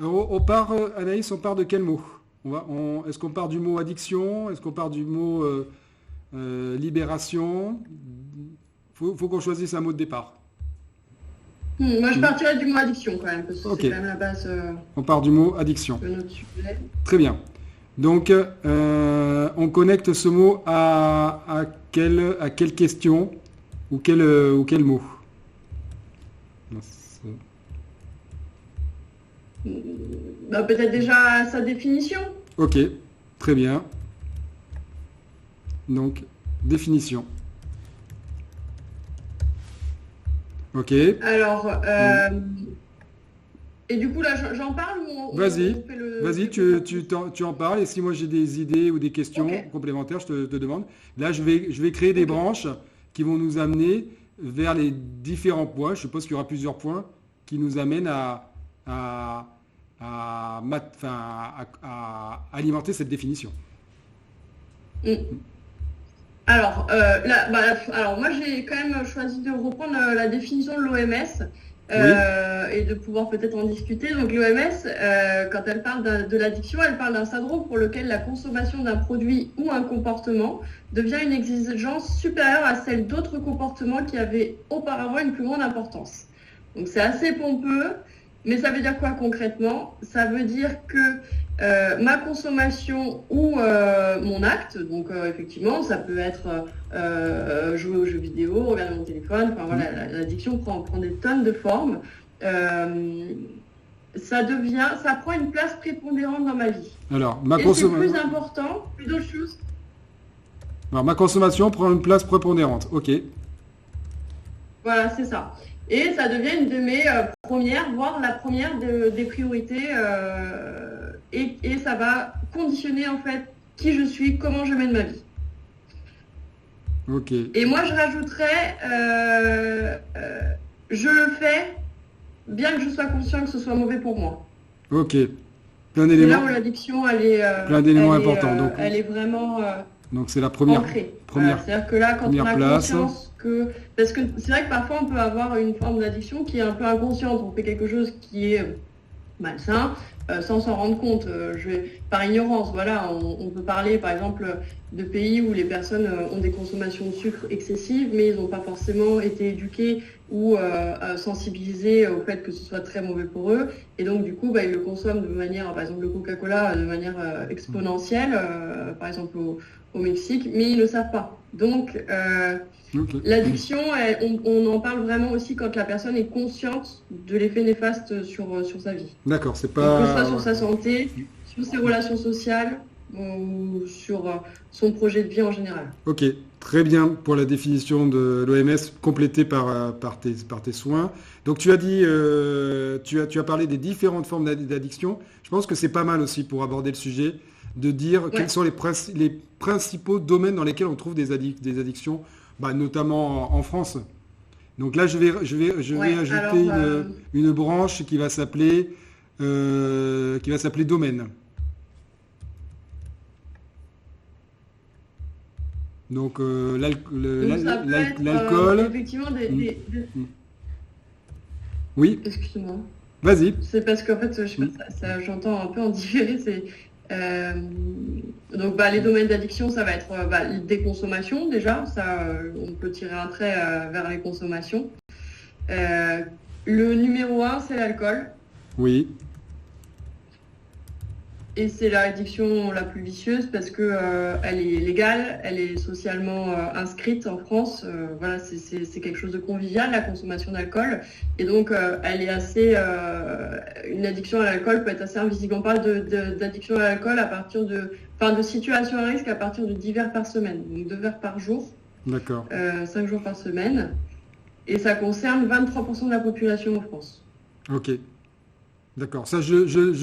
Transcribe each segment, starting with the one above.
Alors, Anaïs, on part de quel mot? Est-ce qu'on part du mot addiction? Est-ce qu'on part du mot libération? Faut qu'on choisisse un mot de départ. Moi, je Hmm. partirais du mot addiction quand même, parce que Ok, c'est quand même la base on part du mot addiction. de notre sujet. Très bien. Donc, on connecte ce mot à quelle question ou quel mot? Bah, peut-être déjà sa définition. Ok, très bien. Donc, définition. Ok. Alors, Hmm. et du coup, là, j'en parle ou Vas-y, on fait le vas-y, développement? tu en parles. Et si moi j'ai des idées ou des Ok, questions complémentaires, te demande. Là, je vais créer des ok. branches qui vont nous amener vers les différents points. Je suppose qu'il y aura plusieurs points qui nous amènent à, à alimenter cette définition. Mm. Alors, alors, moi, j'ai quand même choisi de reprendre la définition de l'OMS Oui, et de pouvoir peut-être en discuter. Donc, l'OMS, quand elle parle de l'addiction, elle parle d'un syndrome pour lequel la consommation d'un produit ou un comportement devient une exigence supérieure à celle d'autres comportements qui avaient auparavant une plus grande importance. Donc, c'est assez pompeux, mais ça veut dire quoi concrètement? Ça veut dire que ma consommation ou mon acte, donc effectivement, ça peut être jouer aux jeux vidéo, regarder mon téléphone, enfin mm, voilà, l'addiction prend des tonnes de formes. Euh, ça prend une place prépondérante dans ma vie. alors Et c'est plus important que d'autres choses. ma consommation prend une place prépondérante. Ok, Voilà, c'est ça. Et ça devient une de mes premières, voire la première des priorités. Et ça va conditionner en fait qui je suis, comment je mène ma vie. ok, Et moi, je rajouterais, je le fais, bien que je sois conscient que ce soit mauvais pour moi. ok. Plein C'est là d'éléments, où l'addiction, plein d'éléments importants. elle est vraiment Donc c'est la ancrée. Voilà. première, C'est-à-dire que là, quand on première a place. conscience que... Parce que c'est vrai que parfois, on peut avoir une forme d'addiction qui est un peu inconsciente. On fait quelque chose qui est malsain, sans s'en rendre compte, par ignorance. Voilà, on peut parler par exemple de pays où les personnes ont des consommations de sucre excessives, mais ils n'ont pas forcément été éduqués ou sensibilisés au fait que ce soit très mauvais pour eux. Et donc du coup, ils le consomment de manière, par exemple le Coca-Cola, de manière exponentielle, par exemple au Mexique, mais ils ne le savent pas. Donc, Ok, l'addiction, on en parle vraiment aussi quand la personne est consciente de l'effet néfaste sur sa vie. d'accord, c'est Donc, que ce soit pas... sur Ouais. sa santé, sur ses relations sociales ou sur son projet de vie en général. Ok, très bien pour la définition de l'OMS complétée par tes soins. Donc tu as dit, tu as parlé des différentes formes d'addiction. Je pense que c'est pas mal aussi pour aborder le sujet de dire quels Ouais, sont les principaux domaines dans lesquels on trouve des addictions, notamment en France. Donc là, je vais ouais. ajouter Alors, une branche qui va s'appeler domaine. Donc donc ça peut être l'alcool. effectivement Mm, mm. Oui, Excuse-moi. vas-y. C'est parce qu'en fait, je sais Mm, pas, j'entends un peu en différé. Euh, donc, les domaines d'addiction, ça va être des consommations déjà. Ça, on peut tirer un trait vers les consommations. Euh, le numéro un, c'est l'alcool. oui, Et c'est l'addiction la plus vicieuse parce que elle est légale, elle est socialement inscrite en France. Voilà, c'est quelque chose de convivial, la consommation d'alcool. Et donc, elle est assez. Une addiction à l'alcool peut être assez invisible. On parle d'addiction à l'alcool à partir de situations à risque à partir de 10 verres par semaine. Donc 2 verres par jour, d'accord. 5 jours par semaine. Et ça concerne 23% de la population en France. Ok, d'accord. Ça, je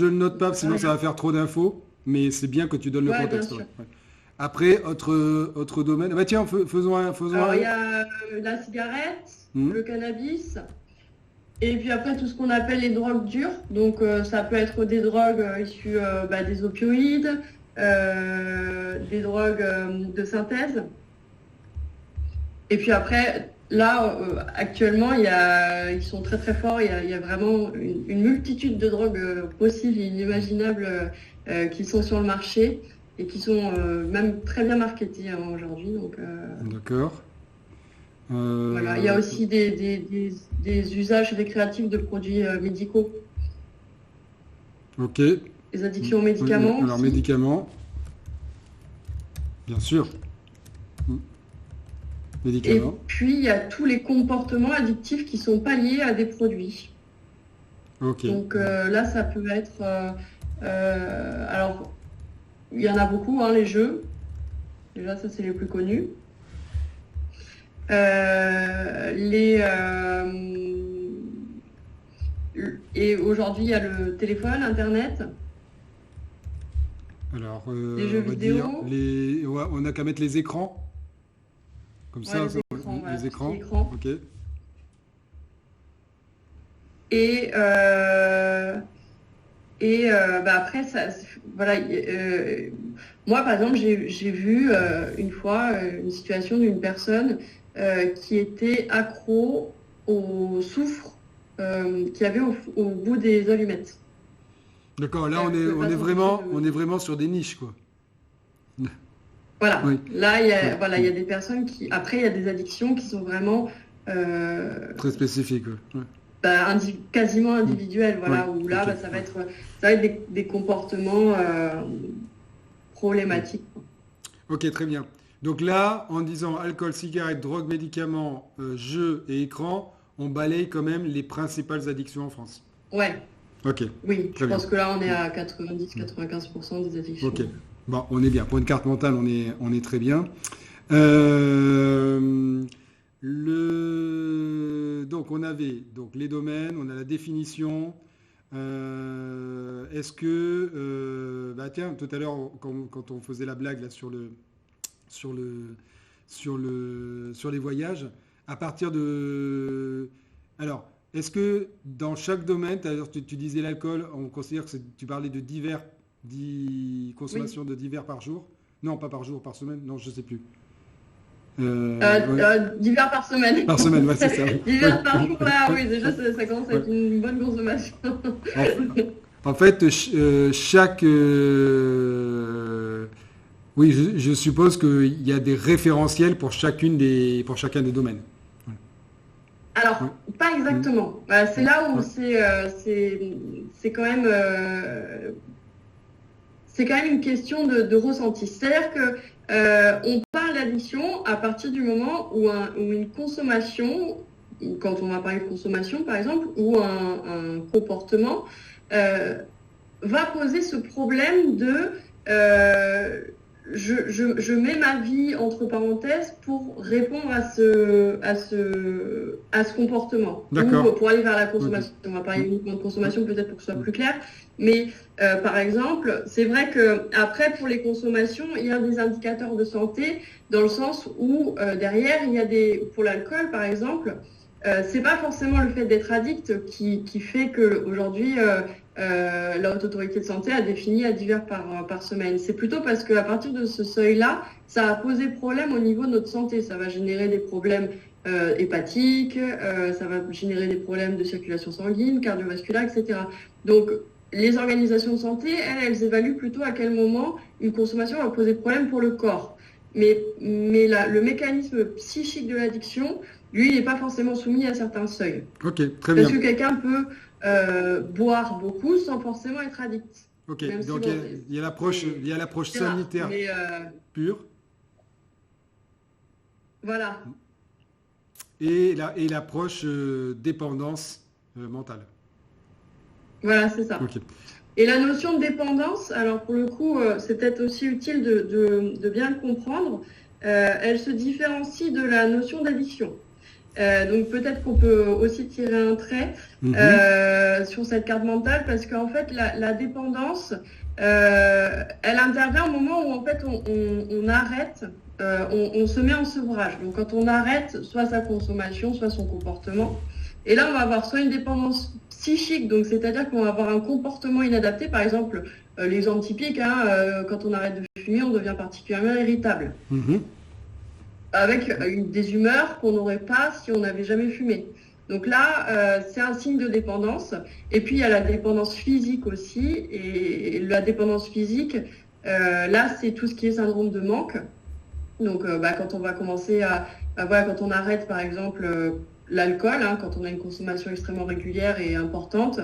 le note pas, sinon ça va faire trop d'infos, mais c'est bien que tu donnes le Ouais, bien contexte. Ouais, sûr. ouais. Après, autre domaine. Bah tiens, faisons Alors, un. il y a la cigarette, Hmm, le cannabis, et puis après tout ce qu'on appelle les drogues dures. Donc, ça peut être des drogues issues des opioïdes, des drogues de synthèse. Et puis après, là, actuellement, ils sont très très forts. Il y a vraiment une multitude de drogues possibles et inimaginables qui sont sur le marché et qui sont même très bien marketées aujourd'hui. Donc, D'accord. voilà. Il y a aussi des usages récréatifs de produits médicaux, Ok. des addictions aux médicaments Alors, aussi. médicaments, bien sûr. Mm. Et Médicaments. puis, il y a tous les comportements addictifs qui sont pas liés à des produits. Ok. Donc là, ça peut être... alors, il y en a beaucoup, hein, les jeux. Déjà, ça, c'est les plus connus. Et aujourd'hui, il y a le téléphone, Internet, Alors, les jeux on va dire vidéo. ouais, on n'a qu'à mettre les écrans. Comme Ouais, ça, les écrans, voilà, les tout ce qui est écrans. écran. Ok. Et, après, voilà, moi, par exemple, j'ai vu une fois une situation d'une personne qui était accro au soufre qu'il y avait au bout des allumettes. D'accord. Là, Elle ne pouvait pas s'en on est vraiment sur des niches, quoi. Voilà, Oui. là, Oui. il y a des personnes qui... Après, il y a des addictions qui sont vraiment Très spécifique. Ouais. quasiment Mm. individuelles, Oui. voilà, où là, Ok. ça va Ouais. être des comportements Mm. problématiques. Ok, très bien. Donc là, en disant alcool, cigarettes, drogue, médicaments, jeux et écran, on balaye quand même les principales addictions en France. Ouais, Ok, oui, je très bien. pense que là, on est Mm. à 90-95% des Ok. addictions. Bon, on est bien. Pour une carte mentale, on est très bien. Euh, donc, on avait donc, les domaines, on a la définition. Est-ce que, bah tiens, tout à l'heure, quand on faisait la blague là, sur le, sur les voyages, à partir de... Alors, est-ce que dans chaque domaine, tu disais l'alcool, on considère que tu parlais de Oui. consommation de divers par jour? Non, pas par jour, par semaine, non, je sais plus. Ouais. Divers par semaine. Par semaine, ouais, c'est ça. Oui, Divers par jour, là, oui, oui, déjà, ça commence à ouais. être une bonne consommation. En, en fait, chaque... oui, je suppose qu'il y a des référentiels pour pour chacun des domaines. Alors, Oui. pas Mm. exactement. C'est Ouais. là où Ouais. c'est quand même, c'est quand même une question de ressenti. C'est-à-dire que on parle d'addiction à partir du moment où une consommation, quand on va parler de consommation par exemple, ou un comportement euh, va poser ce problème de euh, je mets ma vie entre parenthèses pour répondre à ce comportement ou D'accord. pour aller vers la Ok. consommation. On va parler Mm. uniquement de consommation peut-être pour que ce soit Mm. plus clair, mais par exemple, c'est vrai que après pour les consommations, il y a des indicateurs de santé dans le sens où derrière il y a pour l'alcool par exemple. C'est pas forcément le fait d'être addict qui fait que aujourd'hui la Haute Autorité de Santé a défini à divers par semaine. C'est plutôt parce qu'à partir de ce seuil-là, ça a posé problème au niveau de notre santé. Ça va générer des problèmes hépatiques, ça va générer des problèmes de circulation sanguine, cardiovasculaire, etc. Donc, les organisations de santé, elles évaluent plutôt à quel moment une consommation va poser problème pour le corps. Mais le mécanisme psychique de l'addiction, lui, il n'est pas forcément soumis à certains seuils. Ok, très Parce bien. que quelqu'un peut boire beaucoup sans forcément être addict. Ok, Même si, donc bon, il y a l'approche c'est rare. sanitaire Mais pure voilà. et l'approche dépendance mentale. Voilà, c'est ça. Ok. Et la notion de dépendance, alors pour le coup, c'est peut-être aussi utile de bien le comprendre. Elle se différencie de la notion d'addiction. Donc peut-être qu'on peut aussi tirer un trait Mhm. sur cette carte mentale parce qu'en fait la dépendance, elle intervient au moment où en fait on arrête, on se met en sevrage. Donc quand on arrête soit sa consommation, soit son comportement. Et là on va avoir soit une dépendance psychique, donc c'est-à-dire qu'on va avoir un comportement inadapté. Par exemple, l'exemple typique, hein, quand on arrête de fumer, on devient particulièrement irritable. Mhm. avec des humeurs qu'on n'aurait pas si on n'avait jamais fumé. Donc là, c'est un signe de dépendance. Et puis, il y a la dépendance physique aussi. Et la dépendance physique, là, c'est tout ce qui est syndrome de manque. Donc, quand on va commencer voilà, quand on arrête, par exemple, l'alcool, hein, quand on a une consommation extrêmement régulière et importante,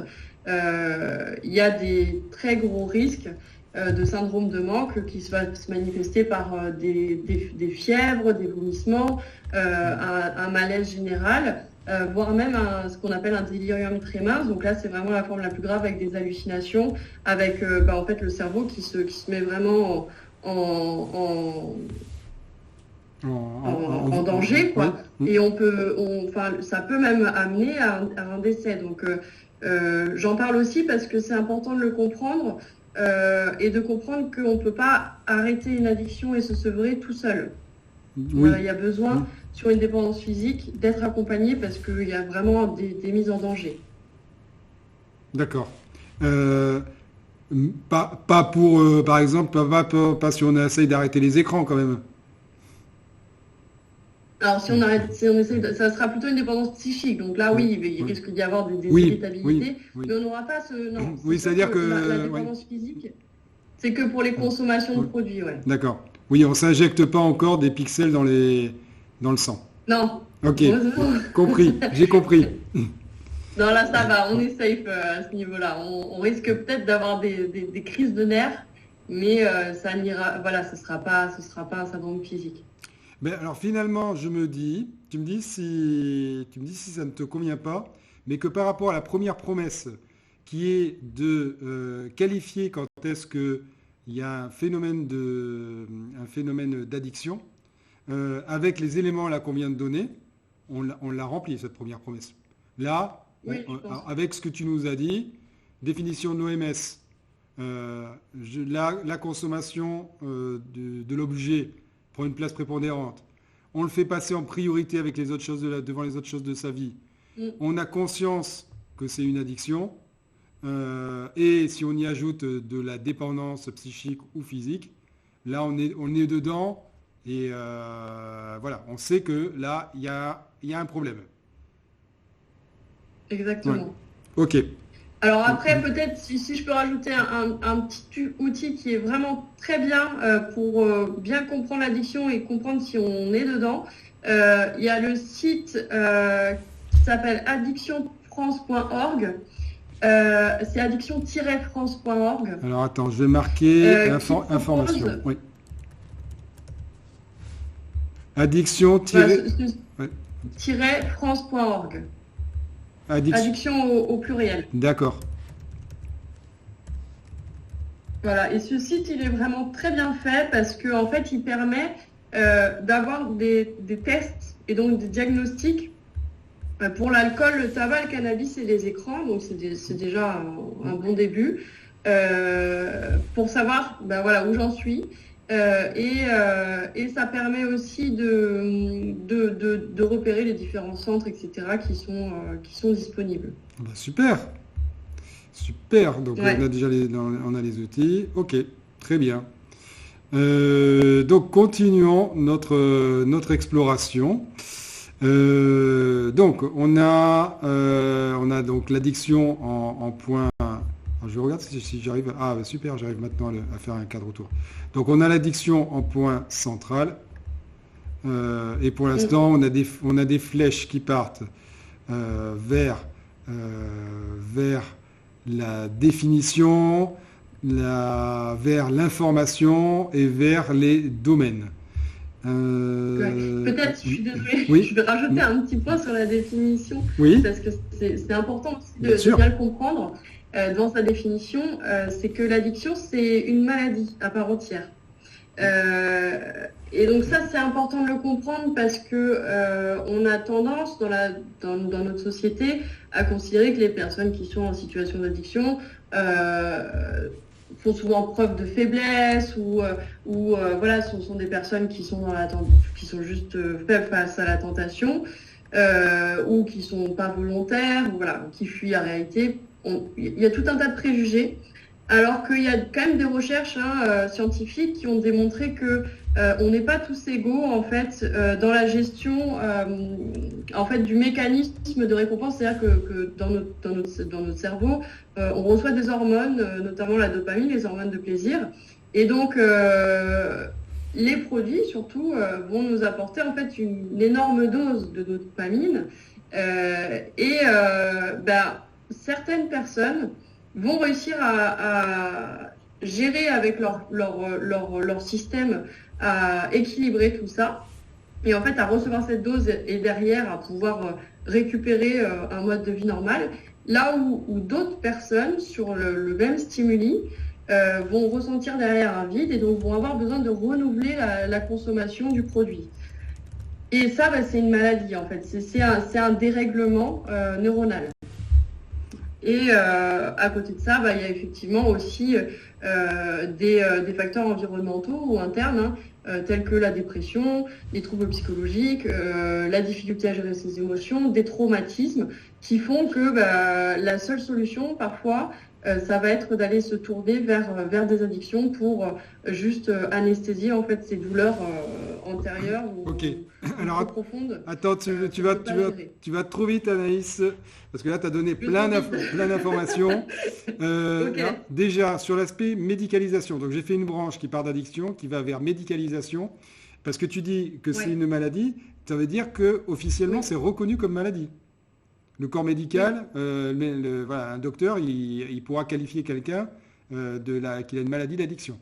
il y a des très gros risques de syndrome de manque qui va se manifester par des fièvres, des vomissements, un malaise général, voire même ce qu'on appelle un délirium tremens. Donc là, c'est vraiment la forme la plus grave avec des hallucinations, avec en fait le cerveau qui se met vraiment en danger, quoi. Oui. Et ça peut même amener à un décès. Donc j'en parle aussi parce que c'est important de le comprendre. Et de comprendre qu'on ne peut pas arrêter une addiction et se sevrer tout seul. Oui. Voilà, il y a besoin, sur une dépendance physique, d'être accompagné parce qu'il y a vraiment des mises en danger. D'accord. Pas pour, par exemple, pas si on essaye d'arrêter les écrans quand même. Alors si on essaie, ça sera plutôt une dépendance psychique. Donc là, oui, il risque d'y avoir des irritabilités, mais on n'aura pas ce... Non, oui, c'est-à-dire que... La dépendance physique, c'est que pour les consommations de produits, ouais. D'accord. Oui, on ne s'injecte pas encore des pixels dans le sang. Non. Ok, compris, j'ai compris. Non, là, ça va, on est safe à ce niveau-là. On risque peut-être d'avoir des crises de nerfs, mais ça n'ira... Voilà, ce sera pas un syndrome physique. Mais alors finalement, tu me dis si ça ne te convient pas, mais que par rapport à la première promesse, qui est de qualifier quand est-ce qu'il y a un phénomène d'addiction, avec les éléments là qu'on vient de donner, on l'a rempli cette première promesse. Là, oui, avec ce que tu nous as dit, définition de l'OMS, la consommation de l'objet prend une place prépondérante. On le fait passer en priorité avec les autres choses devant les autres choses de sa vie. On a conscience que c'est une addiction. Et si on y ajoute de la dépendance psychique ou physique, là on est dedans. Et voilà, on sait que là, il y a un problème. Exactement. Ouais. Ok. Alors après, peut-être, si je peux rajouter un petit outil qui est vraiment très bien pour bien comprendre l'addiction et comprendre si on est dedans, il y a le site qui s'appelle addictionfrance.org. C'est addiction-france.org. Alors attends, je vais marquer information. Oui. Addiction-france.org. Addiction au pluriel. D'accord. Voilà, et ce site, il est vraiment très bien fait parce qu'en fait, il permet d'avoir des tests et donc des diagnostics pour l'alcool, le tabac, le cannabis et les écrans. Donc, c'est déjà un bon début pour savoir voilà, où j'en suis. Et ça permet aussi de repérer les différents centres, etc., qui sont disponibles. Super. Donc on a déjà les outils. Ok, très bien. Donc continuons notre exploration. Donc on a donc l'addiction en point. Je regarde si j'arrive. Ah super, j'arrive maintenant à faire un cadre autour. Donc on a l'addiction en point central. Et pour l'instant, on a des flèches qui partent vers la définition, vers l'information et vers les domaines. Peut-être, je suis désolée, oui. Je vais rajouter un petit point sur la définition, parce que c'est important aussi de bien le comprendre. Dans sa définition, c'est que l'addiction, c'est une maladie à part entière. Et donc ça, c'est important de le comprendre parce que on a tendance dans notre société à considérer que les personnes qui sont en situation d'addiction font souvent preuve de faiblesse ou voilà, sont des personnes qui sont qui sont juste faibles face à la tentation ou qui sont pas volontaires, ou voilà, qui fuient la réalité. Il y a tout un tas de préjugés. Alors qu'il y a quand même des recherches scientifiques qui ont démontré que on n'est pas tous égaux en fait dans la gestion en fait du mécanisme de récompense, c'est-à-dire que dans notre cerveau, on reçoit des hormones, notamment la dopamine, les hormones de plaisir, et donc les produits surtout vont nous apporter en fait une énorme dose de dopamine certaines personnes vont réussir à gérer avec leur système, à équilibrer tout ça, et en fait à recevoir cette dose et derrière à pouvoir récupérer un mode de vie normal, là où d'autres personnes sur le même stimuli vont ressentir derrière un vide et donc vont avoir besoin de renouveler la consommation du produit. Et ça, c'est une maladie en fait, c'est un dérèglement neuronal. Et à côté de ça, il y a effectivement aussi des facteurs environnementaux ou internes, tels que la dépression, les troubles psychologiques, la difficulté à gérer ses émotions, des traumatismes, qui font que la seule solution, parfois, ça va être d'aller se tourner vers des addictions pour juste anesthésier en fait ces douleurs antérieures ou trop profondes. Attends, tu vas trop vite, Anaïs, parce que là, tu as donné plein d'informations. Okay. Déjà, sur l'aspect médicalisation, donc j'ai fait une branche qui part d'addiction, qui va vers médicalisation, parce que tu dis que c'est une maladie, ça veut dire que officiellement c'est reconnu comme maladie. Le corps médical, un docteur, il pourra qualifier quelqu'un qu'il a une maladie d'addiction.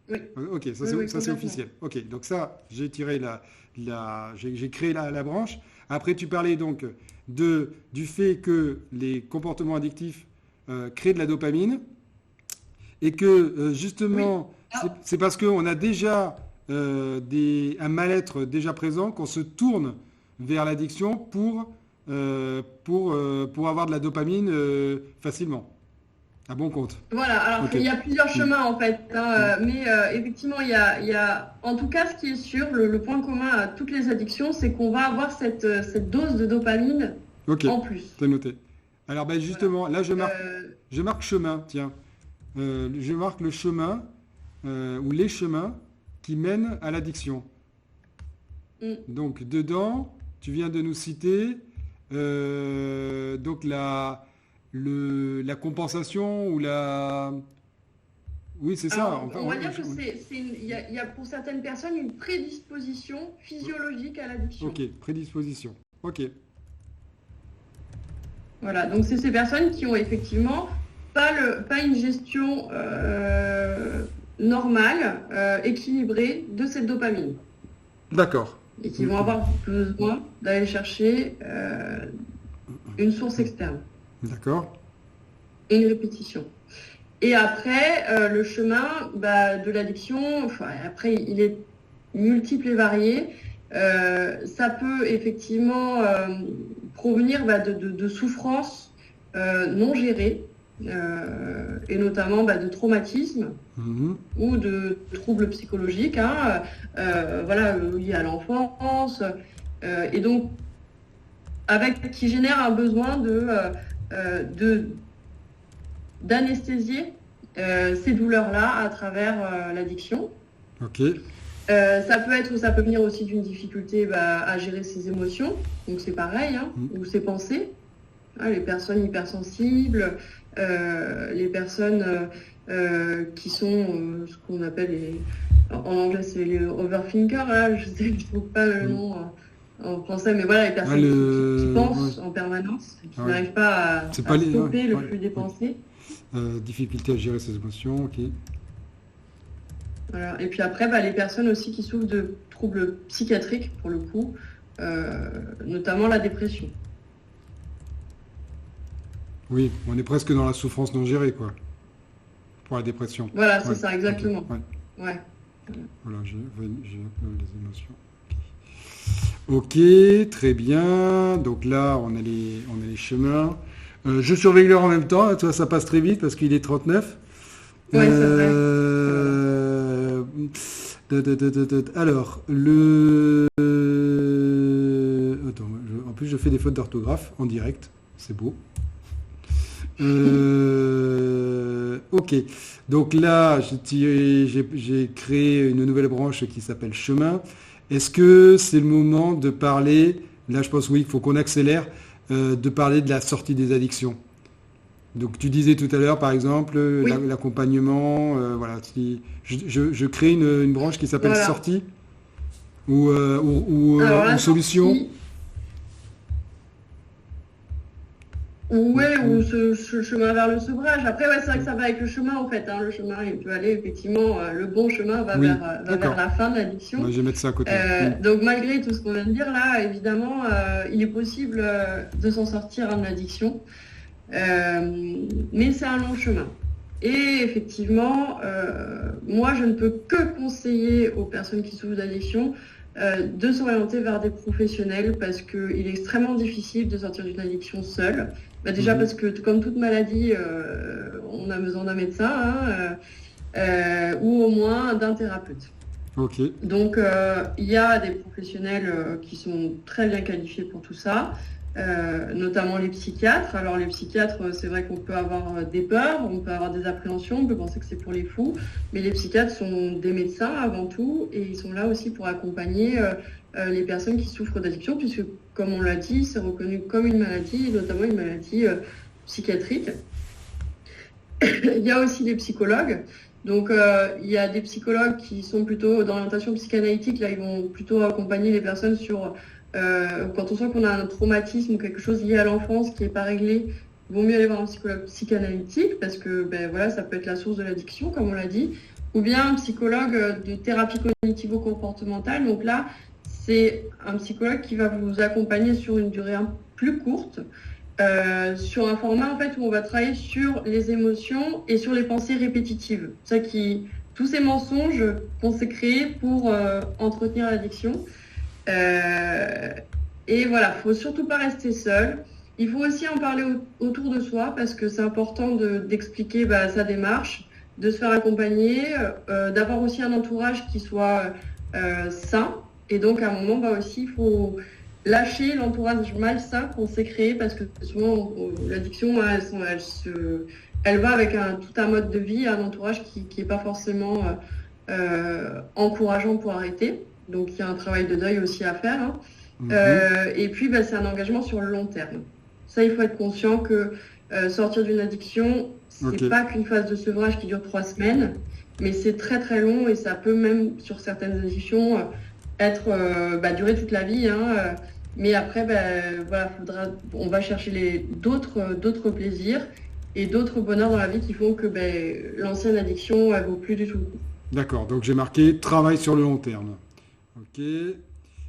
Oui. Ok, ça c'est officiel. Ok, donc ça, j'ai tiré j'ai créé la branche. Après, tu parlais donc du fait que les comportements addictifs créent de la dopamine et que justement, c'est parce qu'on a déjà un mal-être déjà présent qu'on se tourne vers l'addiction pour avoir de la dopamine facilement, à bon compte. Voilà, alors il y a plusieurs chemins en fait, mais effectivement, il y a, en tout cas, ce qui est sûr, le point commun à toutes les addictions, c'est qu'on va avoir cette dose de dopamine en plus. C'est noté. Alors justement, là je marque chemin, tiens. Je marque le chemin ou les chemins qui mènent à l'addiction. Donc dedans, tu viens de nous citer donc la compensation ou la... Oui, c'est ça. Alors, on va dire que il y a pour certaines personnes une prédisposition physiologique à l'addiction. Ok, prédisposition. Ok. Voilà, donc c'est ces personnes qui ont effectivement pas une gestion normale, équilibrée de cette dopamine. D'accord. Et qui vont avoir besoin d'aller chercher une source externe. D'accord. Et une répétition. Et après, le chemin de l'addiction, après, il est multiple et varié. Ça peut effectivement provenir de souffrances non gérées, et notamment de traumatismes ou de troubles psychologiques, liés à l'enfance, et donc qui génère un besoin d'anesthésier ces douleurs-là à travers l'addiction. Ok. Ça peut venir aussi d'une difficulté à gérer ses émotions, donc c'est pareil, ou ses pensées. Les personnes hypersensibles, les personnes qui sont ce qu'on appelle en anglais c'est les overthinkers, je ne trouve pas le nom en français, mais voilà, les personnes qui pensent en permanence, qui n'arrivent pas à stopper le flux des pensées. Difficulté à gérer ses émotions, ok. Voilà. Et puis après, les personnes aussi qui souffrent de troubles psychiatriques, pour le coup, notamment la dépression. Oui, on est presque dans la souffrance non gérée, quoi, pour la dépression. Voilà, c'est ça, exactement. Ouais. Voilà, j'ai les émotions. Ok, très bien. Donc là, on a les chemins. Je surveille l'heure en même temps. Toi, ça passe très vite parce qu'il est 39. Oui, c'est vrai. Alors, Attends, en plus, je fais des fautes d'orthographe en direct. C'est beau. Ok. Donc là, j'ai créé une nouvelle branche qui s'appelle chemin. Est-ce que c'est le moment de parler, là je pense oui, il faut qu'on accélère, de parler de la sortie des addictions. Donc tu disais tout à l'heure, par exemple, Oui, l'accompagnement, voilà, si je crée une branche qui s'appelle voilà. sortie Alors ou la solution. sortie, ouais, ou ce chemin vers le sevrage. Après, ouais, c'est vrai que ça va avec le chemin, en fait, hein. Le chemin, il peut aller, effectivement, le bon chemin Oui, va vers d'accord. la fin de Bah, l'addiction. je vais mettre ça à côté. Hmm. Donc malgré tout ce qu'on vient de dire là, évidemment, il est possible de s'en sortir de l'addiction. Mais c'est un long chemin. Et effectivement, moi, je ne peux que conseiller aux personnes qui souffrent d'addiction de s'orienter vers des professionnels parce qu'il est extrêmement difficile de sortir d'une addiction seule. Bah, déjà Mhm. parce que comme toute maladie, on a besoin d'un médecin hein, ou au moins d'un thérapeute. Ok. Donc, il y a des professionnels qui sont très bien qualifiés pour tout ça, notamment les psychiatres. Alors, les psychiatres, c'est vrai qu'on peut avoir des peurs, on peut avoir des appréhensions, on peut penser que c'est pour les fous, mais les psychiatres sont des médecins avant tout et ils sont là aussi pour accompagner les personnes qui souffrent d'addiction, puisque, comme on l'a dit, c'est reconnu comme une maladie, notamment une maladie psychiatrique. Il y a aussi des psychologues. Donc, il y a des psychologues qui sont plutôt d'orientation psychanalytique. Là, ils vont plutôt accompagner les personnes sur quand on sent qu'on a un traumatisme ou quelque chose lié à l'enfance qui n'est pas réglé. Il vaut mieux aller voir un psychologue psychanalytique parce que ben, voilà, ça peut être la source de l'addiction, comme on l'a dit. Ou bien un psychologue de thérapie cognitivo-comportementale. Donc là, c'est un psychologue qui va vous accompagner sur une durée plus courte sur un format en fait où on va travailler sur les émotions et sur les pensées répétitives. Ça qui, tous ces mensonges qu'on s'est créés pour entretenir l'addiction. Euh, et voilà, faut surtout pas rester seul. Il faut aussi en parler autour de soi parce que c'est important d'expliquer bah, sa démarche, de se faire accompagner, d'avoir aussi un entourage qui soit sain. Et donc à un moment, bah aussi, il faut lâcher l'entourage malsain qu'on s'est créé parce que souvent l'addiction elle va avec tout un mode de vie, un entourage qui est pas forcément encourageant pour arrêter. Donc il y a un travail de deuil aussi à faire. Hein. Mhm. Et puis bah, c'est un engagement sur le long terme. Ça, il faut être conscient que sortir d'une addiction, Ok. c'est pas qu'une phase de sevrage qui dure 3 semaines, mais c'est très très long et ça peut même sur certaines addictions être bah, durer toute la vie. Hein, mais après, ben, voilà, on va chercher d'autres plaisirs et d'autres bonheurs dans la vie qui font que ben, l'ancienne addiction, elle vaut plus du tout le coup. D'accord. Donc j'ai marqué travail sur le long terme. Ok.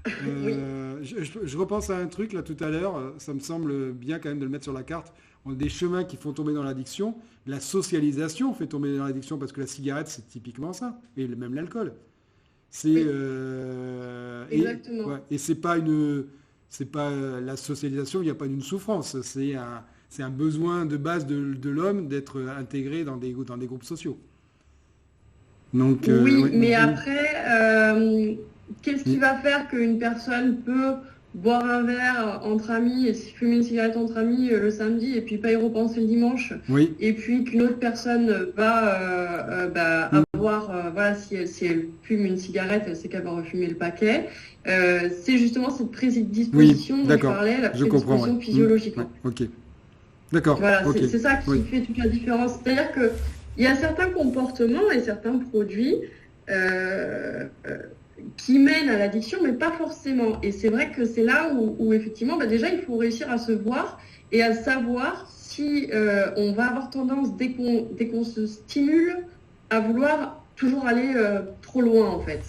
Oui, Je repense à un truc là tout à l'heure. Ça me semble bien quand même de le mettre sur la carte. On a des chemins qui font tomber dans l'addiction. La socialisation fait tomber dans l'addiction parce que la cigarette, c'est typiquement ça. Et même l'alcool. oui, Ouais, exactement. et c'est pas la socialisation, il n'y a pas d'une souffrance, c'est un besoin de base de l'homme d'être intégré dans des groupes sociaux. Donc, Oui, oui, mais après, qu'est-ce qui mm, va faire qu'une personne peut boire un verre entre amis et fumer une cigarette entre amis le samedi et puis pas y repenser le dimanche, oui, et puis qu'une autre personne va bah, mm, avoir, voilà, si elle fume une cigarette, elle sait qu'elle va refumer le paquet. C'est justement cette oui, prédisposition dont je d'accord, parlais, la je comprends, ouais, prédisposition mm, physiologique. ouais, ok, d'accord, Voilà, ok, c'est ça oui, qui fait toute la différence. C'est-à-dire que il y a certains comportements et certains produits euh, euh, qui mènent à l'addiction, mais pas forcément. Et c'est vrai que c'est là où effectivement, bah déjà, il faut réussir à se voir et à savoir si on va avoir tendance, dès qu'on se stimule, à vouloir toujours aller trop loin, en fait.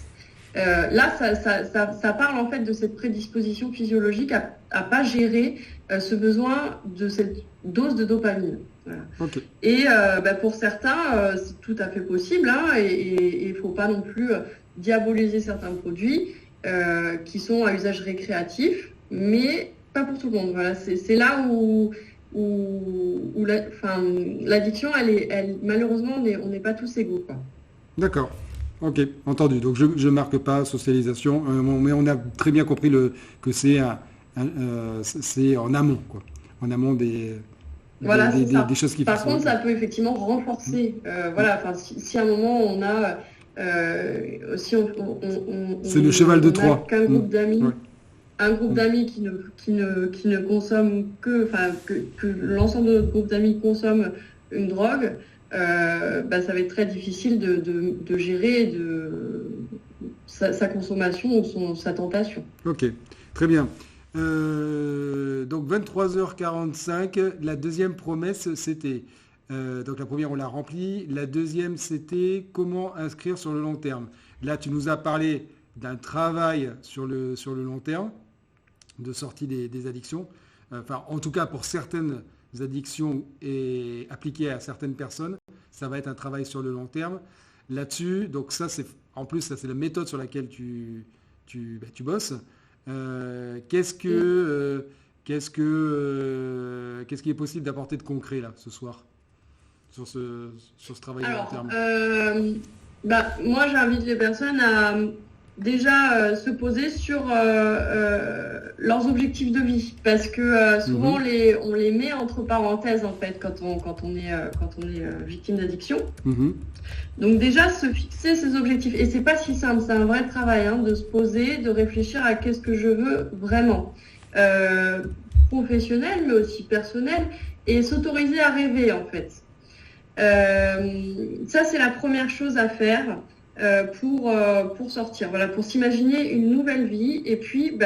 Là, ça parle en fait de cette prédisposition physiologique à pas gérer ce besoin de cette dose de dopamine. Voilà. ok, Et bah, pour certains, c'est tout à fait possible, hein, et il ne faut pas non plus diaboliser certains produits qui sont à usage récréatif, mais pas pour tout le monde. Voilà, c'est là où enfin, l'addiction, malheureusement, on n'est pas tous égaux, quoi. d'accord, ok, entendu. Donc je marque pas socialisation, mais on a très bien compris que c'est c'est en amont, quoi, en amont Voilà, c'est ça. des choses qui Par sont... contre, ça peut effectivement renforcer. Voilà, enfin, si à un moment on a, si C'est le cheval de on n'a Troie. qu'un groupe d'amis, Ouais. un groupe d'amis qui ne consomme que l'ensemble de notre groupe d'amis consomme une drogue, bah, ça va être très difficile de gérer sa consommation ou sa tentation. Ok, très bien. Donc 23h45, la deuxième promesse, c'était... donc la première, on l'a remplie. La deuxième, c'était comment inscrire sur le long terme. Là, tu nous as parlé d'un travail sur le long terme, de sortie des addictions. Enfin, en tout cas, pour certaines addictions et appliquées à certaines personnes, ça va être un travail sur le long terme. Là-dessus, donc ça, c'est en plus, ça, c'est la méthode sur laquelle tu bosses. Qu'est-ce qui est possible d'apporter de concret là ce soir sur ce travail de long Alors, terme? moi, j'invite les personnes à déjà se poser sur leurs objectifs de vie, parce que souvent on les met entre parenthèses en fait quand on est victime d'addiction. Donc déjà se fixer ses objectifs, et c'est pas si simple, c'est un vrai travail de se poser, de réfléchir à qu'est-ce que je veux vraiment, professionnel mais aussi personnel, et s'autoriser à rêver en fait. Ça c'est la première chose à faire. Pour sortir, voilà, pour s'imaginer une nouvelle vie. Et puis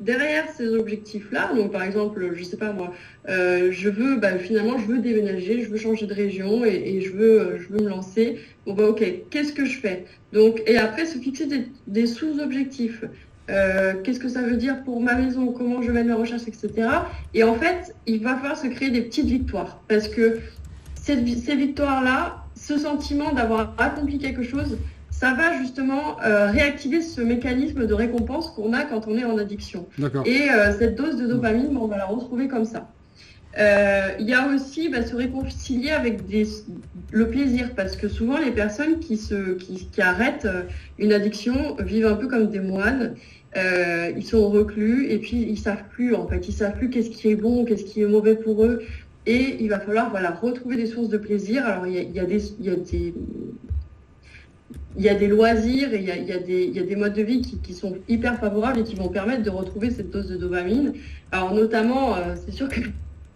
derrière ces objectifs-là, donc par exemple, je sais pas moi, je veux déménager, je veux changer de région et je veux me lancer. Bon ok, qu'est-ce que je fais? Donc, et après se fixer des sous-objectifs. Qu'est-ce que ça veut dire pour ma maison, comment je mène mes recherches, etc. Et en fait, il va falloir se créer des petites victoires, parce que ces victoires-là, ce sentiment d'avoir accompli quelque chose, ça va justement réactiver ce mécanisme de récompense qu'on a quand on est en addiction. D'accord. Et cette dose de dopamine, on va la retrouver comme ça. Il y a aussi se réconcilier avec le plaisir, parce que souvent les personnes qui arrêtent une addiction vivent un peu comme des moines. Ils sont reclus et puis ils savent plus qu'est-ce qui est bon, qu'est-ce qui est mauvais pour eux. Et il va falloir retrouver des sources de plaisir. Alors il y a des loisirs et il y a des modes de vie qui sont hyper favorables et qui vont permettre de retrouver cette dose de dopamine. Alors notamment, c'est sûr que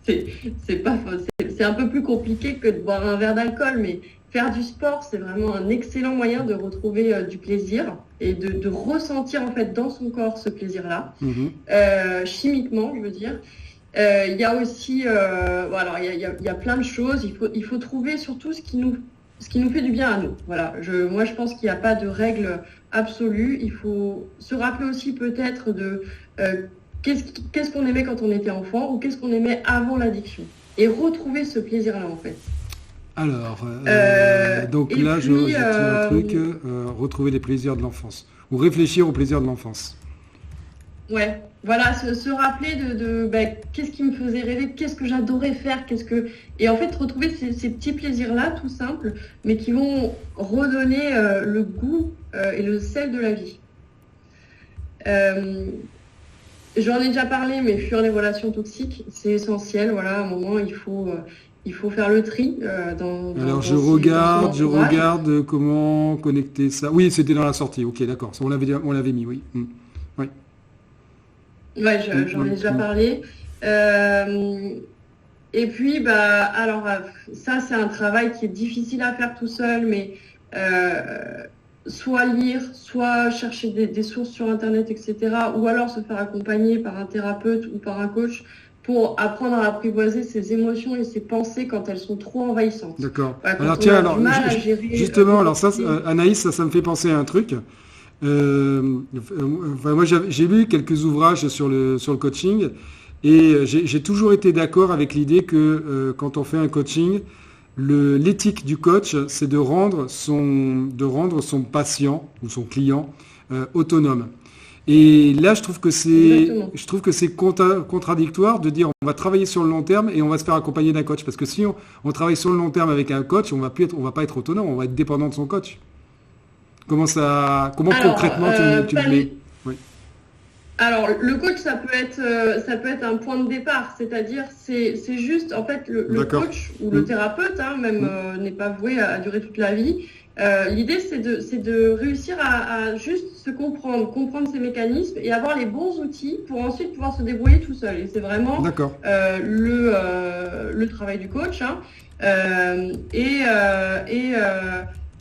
c'est un peu plus compliqué que de boire un verre d'alcool, mais faire du sport, c'est vraiment un excellent moyen de retrouver du plaisir et de ressentir en fait dans son corps ce plaisir-là, chimiquement, je veux dire. Il y a aussi, il y a plein de choses. Il faut trouver surtout ce qui nous fait du bien à nous. Voilà. Moi, je pense qu'il n'y a pas de règle absolue. Il faut se rappeler aussi peut-être de qu'est-ce qu'on aimait quand on était enfant ou qu'est-ce qu'on aimait avant l'addiction. Et retrouver ce plaisir-là, en fait. Alors, donc là, je tiens un truc, retrouver les plaisirs de l'enfance. Ou réfléchir aux plaisirs de l'enfance. Ouais, voilà, se rappeler de qu'est-ce qui me faisait rêver, qu'est-ce que j'adorais faire, et en fait retrouver ces petits plaisirs-là, tout simples, mais qui vont redonner le goût et le sel de la vie. J'en ai déjà parlé, mais fuir les relations toxiques, c'est essentiel. Voilà, à un moment, il faut faire le tri. Alors je regarde comment connecter ça. Oui, c'était dans la sortie. Ok, d'accord. On l'avait mis, oui. Oui. Ouais, j'en ai déjà parlé. Et puis, ça, c'est un travail qui est difficile à faire tout seul, mais soit lire, soit chercher des sources sur Internet, etc. Ou alors se faire accompagner par un thérapeute ou par un coach pour apprendre à apprivoiser ses émotions et ses pensées quand elles sont trop envahissantes. D'accord. Alors tiens, justement, alors ça, Anaïs, ça me fait penser à un truc. Moi, j'ai lu quelques ouvrages sur le coaching et j'ai toujours été d'accord avec l'idée que quand on fait un coaching, l'éthique du coach, c'est de rendre son patient ou son client autonome. Et là, je trouve que c'est contradictoire de dire on va travailler sur le long terme et on va se faire accompagner d'un coach, parce que si on travaille sur le long terme avec un coach, on va pas être autonome, on va être dépendant de son coach. Comment concrètement tu le mets? Oui. Alors, le coach, ça peut être un point de départ, c'est-à-dire, c'est juste, en fait, le D'accord. coach ou le thérapeute, hein, même n'est pas voué à durer toute la vie. L'idée, c'est de réussir à juste se comprendre ses mécanismes et avoir les bons outils pour ensuite pouvoir se débrouiller tout seul. Et c'est vraiment D'accord. le travail du coach, hein.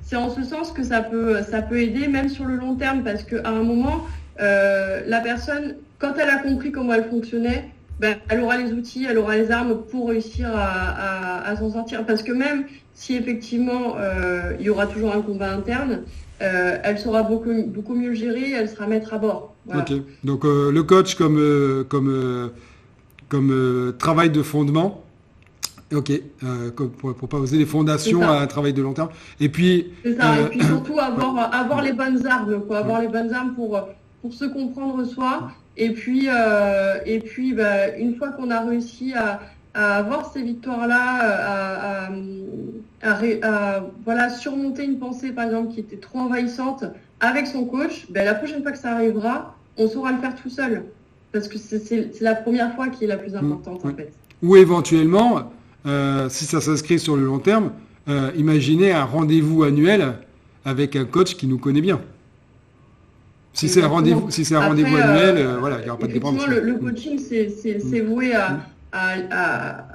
C'est en ce sens que ça peut aider même sur le long terme parce qu'à un moment, la personne, quand elle a compris comment elle fonctionnait, ben, elle aura les outils, elle aura les armes pour réussir à s'en sortir. Parce que même si effectivement il y aura toujours un combat interne, elle saura beaucoup mieux le gérer, elle sera maître à bord. Voilà. Ok. Donc le coach comme travail de fondement. Ok. Pour pas poser les fondations à un travail de long terme. Et puis. C'est ça. Et puis surtout avoir les bonnes armes, quoi. Avoir les bonnes armes pour se comprendre soi. Et puis bah, une fois qu'on a réussi à avoir ces victoires-là, voilà, surmonter une pensée, par exemple, qui était trop envahissante avec son coach, ben, la prochaine fois que ça arrivera, on saura le faire tout seul. Parce que c'est la première fois qui est la plus importante, en fait. Ou éventuellement, si ça s'inscrit sur le long terme, imaginez un rendez-vous annuel avec un coach qui nous connaît bien. Si c'est un rendez-vous annuel, voilà, il n'y aura pas de dépendance. Le coaching, c'est voué à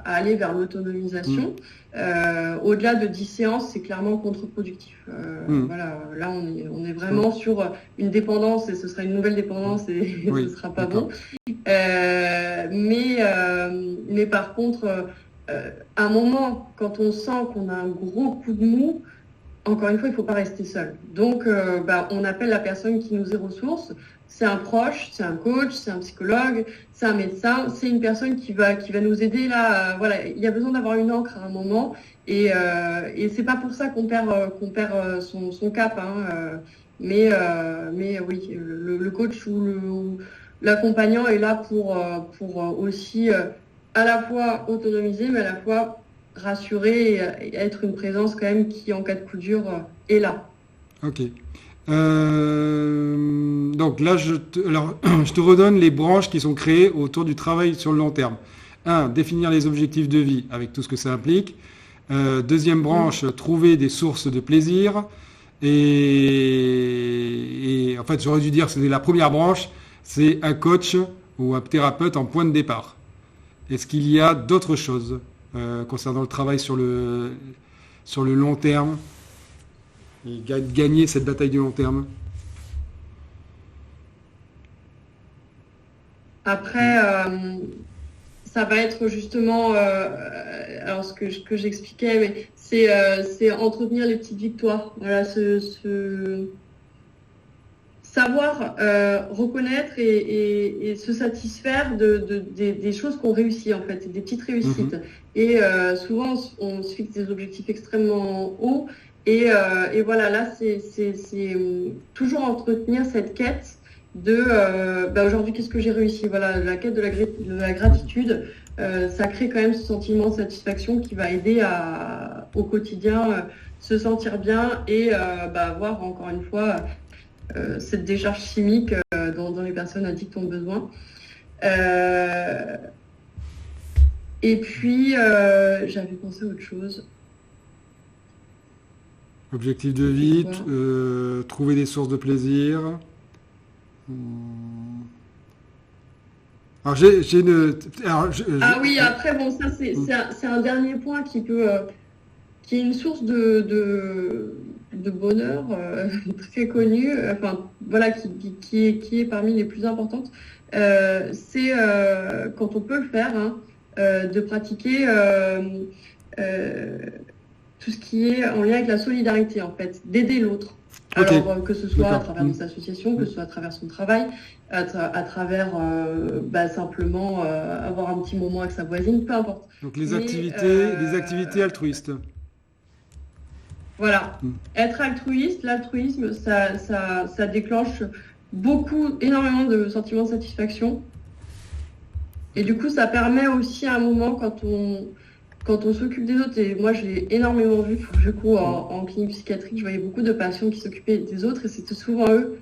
aller vers l'autonomisation. Au-delà de 10 séances, c'est clairement contre-productif. Voilà, là, on est vraiment sur une dépendance et ce sera une nouvelle dépendance et ce sera pas bon. Mais par contre, à un moment, quand on sent qu'on a un gros coup de mou, encore une fois, il ne faut pas rester seul. Donc, on appelle la personne qui nous est ressource. C'est un proche, c'est un coach, c'est un psychologue, c'est un médecin, c'est une personne qui va nous aider là. Voilà, il y a besoin d'avoir une ancre à un moment, et c'est pas pour ça qu'on perd son cap. Hein, mais oui, le coach ou l'accompagnant est là pour aussi à la fois autonomiser, mais à la fois rassurer et être une présence quand même qui, en cas de coup dur, est là. Ok. Donc là, je te redonne les branches qui sont créées autour du travail sur le long terme. 1. Définir les objectifs de vie avec tout ce que ça implique. Deuxième branche, trouver des sources de plaisir. Et en fait, j'aurais dû dire, c'est la première branche, c'est un coach ou un thérapeute en point de départ. Est-ce qu'il y a d'autres choses concernant le travail sur le long terme et gagner cette bataille du long terme? Après, ça va être justement, alors ce que j'expliquais, mais c'est entretenir les petites victoires. Voilà, savoir reconnaître et se satisfaire des choses qu'on réussit, en fait, des petites réussites. Et souvent, on se fixe des objectifs extrêmement hauts. Et voilà, là, c'est toujours entretenir cette quête de aujourd'hui, qu'est-ce que j'ai réussi? Voilà, la quête de la gratitude, ça crée quand même ce sentiment de satisfaction qui va aider au quotidien se sentir bien et avoir encore une fois cette décharge chimique dont les personnes addictes ont besoin. Et puis, j'avais pensé à autre chose. Objectif de vie, trouver des sources de plaisir. Alors, oui, après, bon, ça, c'est un dernier point qui est une source de bonheur très connue, enfin, voilà, qui est parmi les plus importantes. C'est quand on peut le faire, hein, de pratiquer tout ce qui est en lien avec la solidarité, en fait, d'aider l'autre. Okay. Alors, que ce soit à travers des associations, que ce soit à travers son travail, à travers simplement avoir un petit moment avec sa voisine, peu importe. Donc les activités altruistes. Voilà. Être altruiste, l'altruisme, ça déclenche énormément de sentiments de satisfaction. Et du coup, ça permet aussi à un moment, quand on s'occupe des autres, et moi je l'ai énormément vu, du coup en clinique psychiatrique, je voyais beaucoup de patients qui s'occupaient des autres et c'était souvent eux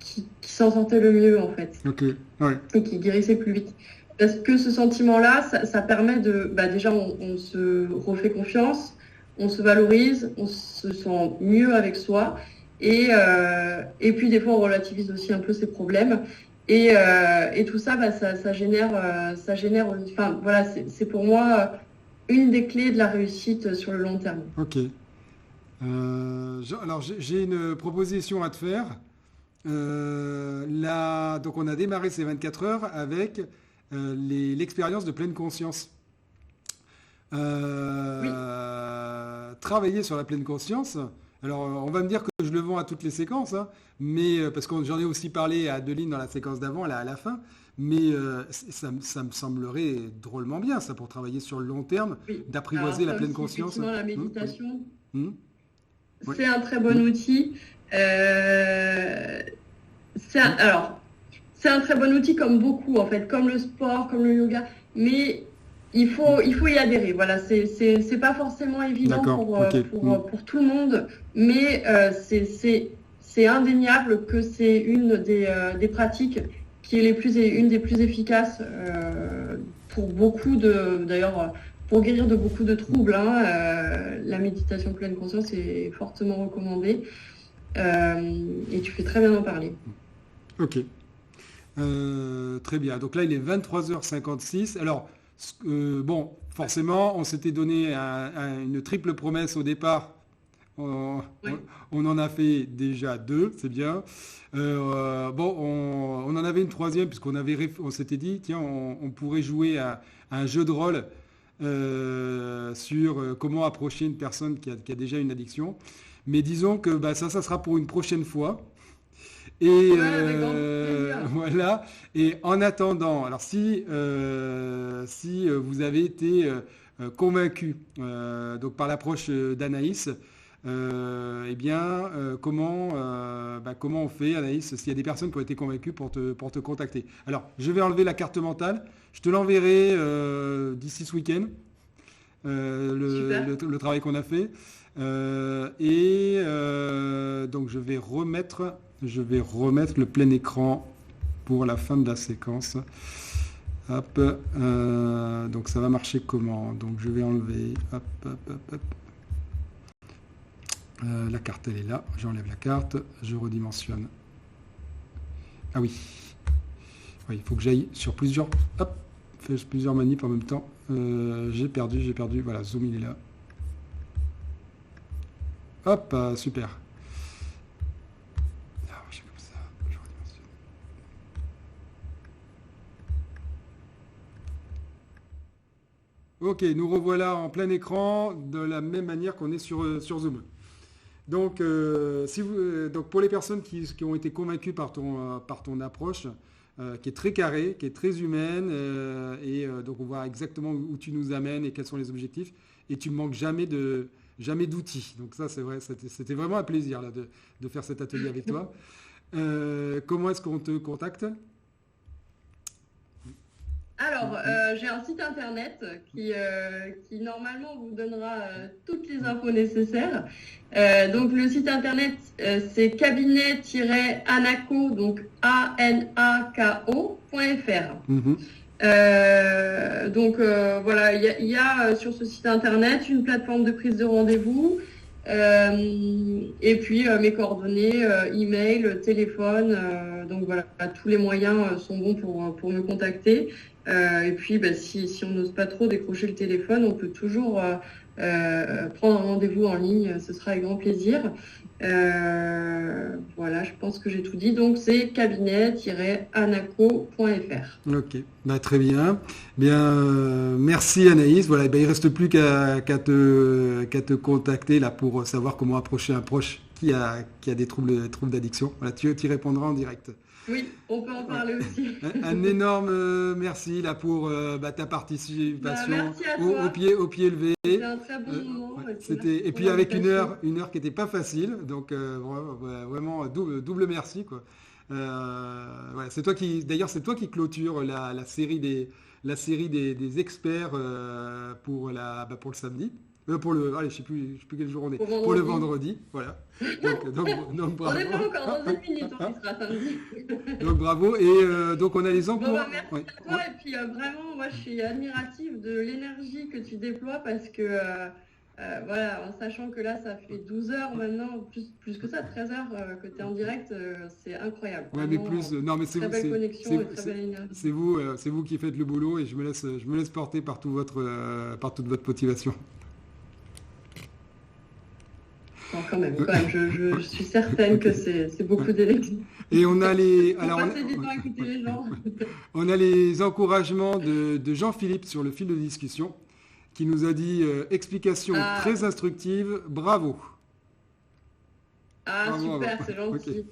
qui s'en sortait le mieux en fait Ok, ouais, et qui guérissait plus vite. Parce que ce sentiment-là, ça permet de, bah déjà, on se refait confiance, on se valorise, on se sent mieux avec soi, et puis des fois, on relativise aussi un peu ses problèmes. Et tout ça, bah, ça génère, enfin, voilà, c'est pour moi une des clés de la réussite sur le long terme. ok. Alors, j'ai une proposition à te faire. Donc, on a démarré ces 24 heures avec l'expérience de pleine conscience. Oui, Travailler sur la pleine conscience. Alors, on va me dire que je le vends à toutes les séquences, hein, mais parce que j'en ai aussi parlé à Adeline dans la séquence d'avant, là, à la fin. Mais ça me semblerait drôlement bien, ça, pour travailler sur le long terme, oui. Alors d'apprivoiser la ça pleine aussi, conscience. effectivement, la Oui, méditation, hmm, oui, c'est un très bon hmm, outil. Euh, alors, c'est un très bon outil comme beaucoup, en fait, comme le sport, comme le yoga, mais il faut y adhérer. Voilà, c'est pas forcément évident d'accord, ok. Hmm. pour tout le monde, mais c'est indéniable que c'est des pratiques qui est une des plus efficaces pour beaucoup d'ailleurs, pour guérir de beaucoup de troubles. Hein. La méditation pleine conscience est fortement recommandée et tu fais très bien d'en parler. Ok. Très bien. Donc là, il est 23h56. Alors, bon, forcément, on s'était donné une triple promesse au départ. On, Oui. on en a fait déjà deux, c'est bien. Bon, on en avait une troisième, puisqu'on on s'était dit, tiens, on pourrait jouer à un jeu de rôle sur comment approcher une personne qui a déjà une addiction. Mais disons que bah, ça sera pour une prochaine fois. Et Ouais, avec grand plaisir. voilà. Et en attendant, alors si vous avez été convaincu donc par l'approche d'Anaïs, eh bien, comment on fait, Anaïs, s'il y a des personnes qui ont été convaincues pour te contacter. Alors, je vais enlever la carte mentale. Je te l'enverrai d'ici ce week-end, Super. le travail qu'on a fait. Donc je vais remettre le plein écran pour la fin de la séquence. Hop, donc ça va marcher comment? Donc je vais enlever, hop, hop, hop, hop. La carte elle est là, j'enlève la carte, je redimensionne. Ah oui, oui, il faut que j'aille sur plusieurs, hop, faire plusieurs manips en même temps. J'ai perdu, voilà, zoom il est là. Hop, super. Alors, je fais comme ça, je redimensionne. Ok, nous revoilà en plein écran de la même manière qu'on est sur Zoom. Donc, donc pour les personnes qui ont été convaincues par ton approche, qui est très carrée, qui est très humaine, donc on voit exactement où tu nous amènes et quels sont les objectifs, et tu ne manques jamais d'outils. Donc ça, c'est vrai, c'était vraiment un plaisir là, de faire cet atelier avec toi. Comment est-ce qu'on te contacte? Alors, j'ai un site internet qui normalement vous donnera toutes les infos nécessaires. Donc, le site internet, c'est cabinet-anaco, donc anako.fr. Mhm. Voilà, il y a sur ce site internet une plateforme de prise de rendez-vous. Et puis mes coordonnées, email, téléphone, donc voilà, tous les moyens sont bons pour me contacter. Et puis bah, si on n'ose pas trop décrocher le téléphone, on peut toujours prendre un rendez-vous en ligne, ce sera avec grand plaisir. Voilà, je pense que j'ai tout dit. Donc c'est cabinet-anaco.fr. Ok, bah, très bien. Bien, merci Anaïs. Voilà, il ne reste plus qu'à te contacter là pour savoir comment approcher un proche qui a des troubles d'addiction. Voilà, tu y répondras en direct. Oui, on peut en Ouais. parler aussi. Un énorme merci là pour ta Bah, participation merci à toi. au pied levé. C'était un très bon moment. Ouais, Et puis merci et pour puis avec l'invitation. une heure qui n'était pas facile, donc vraiment double merci quoi. Ouais, d'ailleurs c'est toi qui clôture la série des experts pour le samedi. allez, je sais plus quel jour on est. Pour Pour le vendredi. vendredi, voilà. Donc On bravo. n'est pas encore dans une minute, on y sera samedi. Donc bravo. Et donc on a les Bon, bah, encouragements. merci à toi. Et puis vraiment, moi, je suis admirative de l'énergie que tu déploies parce que, voilà, en sachant que là, ça fait 12 heures maintenant, plus que ça, 13 heures que tu es en direct, c'est incroyable. Ouais, mais Vraiment, plus. Non, mais très belle connexion et très belle énergie. c'est vous qui faites le boulot et je me laisse porter par par toute votre motivation. Bon, quand même, je suis certaine que c'est beaucoup d'énergie. Et on a les, Pour alors passer du temps à écouter les gens. on a les encouragements de Jean-Philippe sur le fil de discussion qui nous a dit explication Ah. très instructive, bravo. Ah, Bravo, super, bravo. c'est gentil.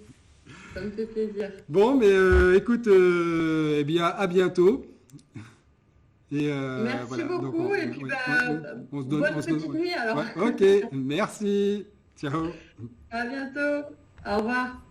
Ça me fait plaisir. Bon, mais écoute, eh bien, à bientôt. Et Merci voilà, donc beaucoup. Et puis, on se donne, bonne on se donne- petite nuit alors. Ouais, ok, merci. Ciao. À bientôt. Au revoir.